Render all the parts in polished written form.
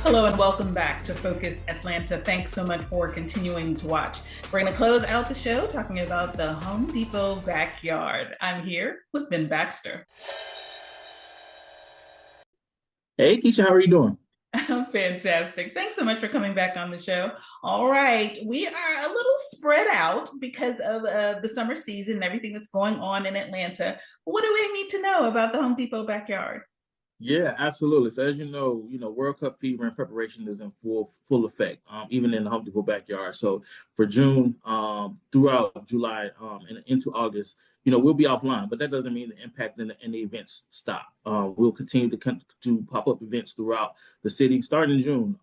Hello and welcome back to Focus Atlanta. Thanks so much for continuing to watch. We're going to close out the show talking about the Home Depot backyard. I'm here with Ben Baxter. Hey, Keisha, how are you doing? Fantastic. Thanks so much for coming back on the show. All right. We are a little spread out because of the summer season and everything that's going on in Atlanta. What do we need to know about the Home Depot backyard? Yeah, absolutely. So as World Cup fever and preparation is in full effect, even in the Home Depot backyard. So for June, throughout July, and into August, we'll be offline, but that doesn't mean the impact and the events stop. We'll continue to pop up events throughout the city, starting in June.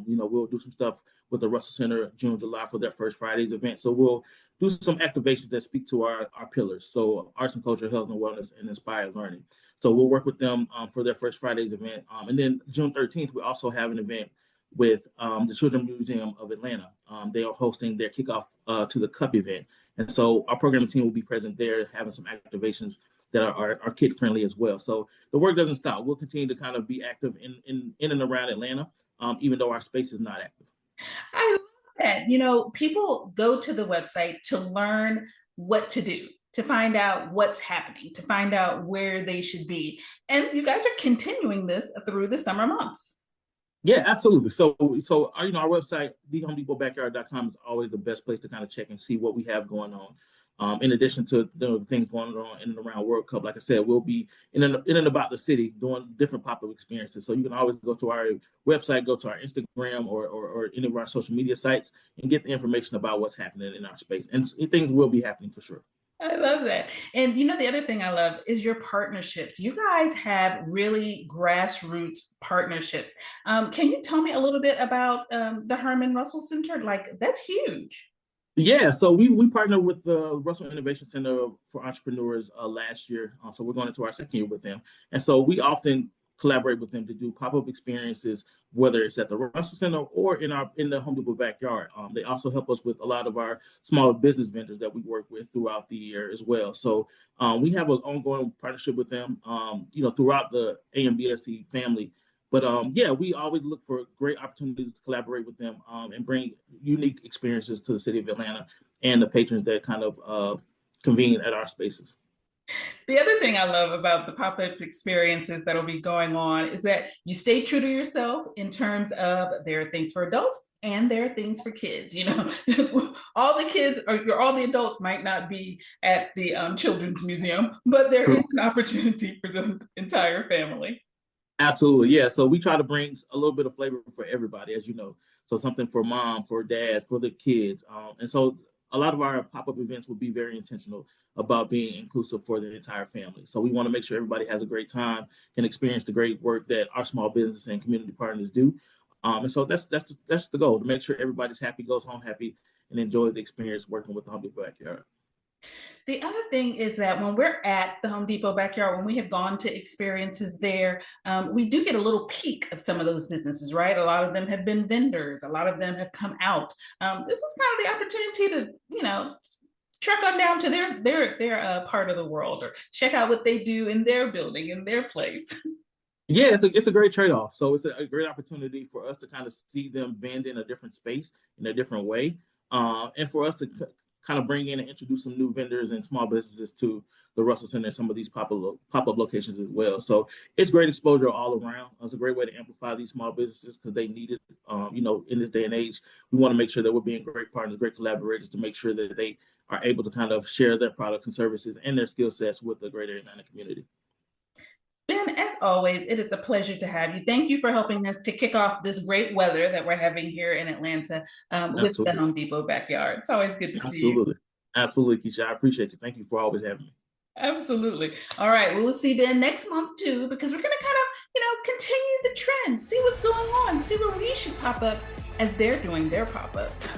We'll do some stuff with the Russell Center June, July for their First Fridays event. So we'll do some activations that speak to our pillars. So arts and culture, health and wellness, and inspired learning. So we'll work with them for their First Fridays event. And then June 13th, we also have an event with the Children's Museum of Atlanta. They are hosting their kickoff to the Cup event. And so our programming team will be present there, having some activations that are kid friendly as well. So the work doesn't stop. We'll continue to kind of be active in and around Atlanta, even though our space is not active. I love that. People go to the website to learn what to do, to find out what's happening, to find out where they should be. And you guys are continuing this through the summer months. Yeah, absolutely. So our website, thehomedepotbackyard.com, is always the best place to kind of check and see what we have going on. In addition to the things going on in and around World Cup, like I said, we'll be in and about the city doing different pop-up experiences. So you can always go to our website, go to our Instagram or any of our social media sites and get the information about what's happening in our space. And things will be happening for sure. I love that. And the other thing I love is your partnerships. You guys have really grassroots partnerships. Can you tell me a little bit about the Herman Russell Center? Like, that's huge. Yeah, so we partnered with the Russell Innovation Center for Entrepreneurs last year. So we're going into our second year with them. And so we often collaborate with them to do pop-up experiences, whether it's at the Russell Center or in the Home Depot backyard. They also help us with a lot of our smaller business vendors that we work with throughout the year as well. So we have an ongoing partnership with them, throughout the AMBSC family. But yeah, we always look for great opportunities to collaborate with them and bring unique experiences to the city of Atlanta and the patrons that kind of convene at our spaces. The other thing I love about the pop-up experiences that'll be going on is that you stay true to yourself in terms of there are things for adults and there are things for kids. All the kids or all the adults might not be at the children's museum, but there is an opportunity for the entire family. Absolutely, yeah. So we try to bring a little bit of flavor for everybody, as you know. So something for mom, for dad, for the kids, and so a lot of our pop-up events will be very intentional about being inclusive for the entire family. So we want to make sure everybody has a great time, can experience the great work that our small business and community partners do. And so that's the goal, to make sure everybody's happy, goes home happy, and enjoys the experience working with the Home Depot Backyard. The other thing is that when we're at the Home Depot backyard, when we have gone to experiences there, we do get a little peek of some of those businesses, right? A lot of them have been vendors. A lot of them have come out. This is kind of the opportunity to, trek on down to their part of the world or check out what they do in their building, in their place. Yeah, it's a great trade-off. So it's a great opportunity for us to kind of see them vend in a different space in a different way, and for us to kind of bring in and introduce some new vendors and small businesses to the Russell Center and some of these pop-up locations as well. So it's great exposure all around. It's a great way to amplify these small businesses because they need it. In this day and age, we want to make sure that we're being great partners, great collaborators to make sure that they are able to kind of share their products and services and their skill sets with the greater Atlanta community. Ben, as always, it is a pleasure to have you. Thank you for helping us to kick off this great weather that we're having here in Atlanta with the Absolutely. Home Depot backyard. It's always good to see you. Absolutely. Absolutely, Keisha. I appreciate you. Thank you for always having me. Absolutely. All right. Well, we'll see Ben next month too, because we're going to kind of, continue the trend, see what's going on, see where we should pop up as they're doing their pop ups.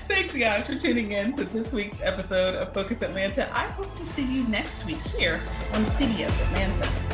Thanks, guys, for tuning in to this week's episode of Focus Atlanta. I hope to see you next week here on CBS Atlanta.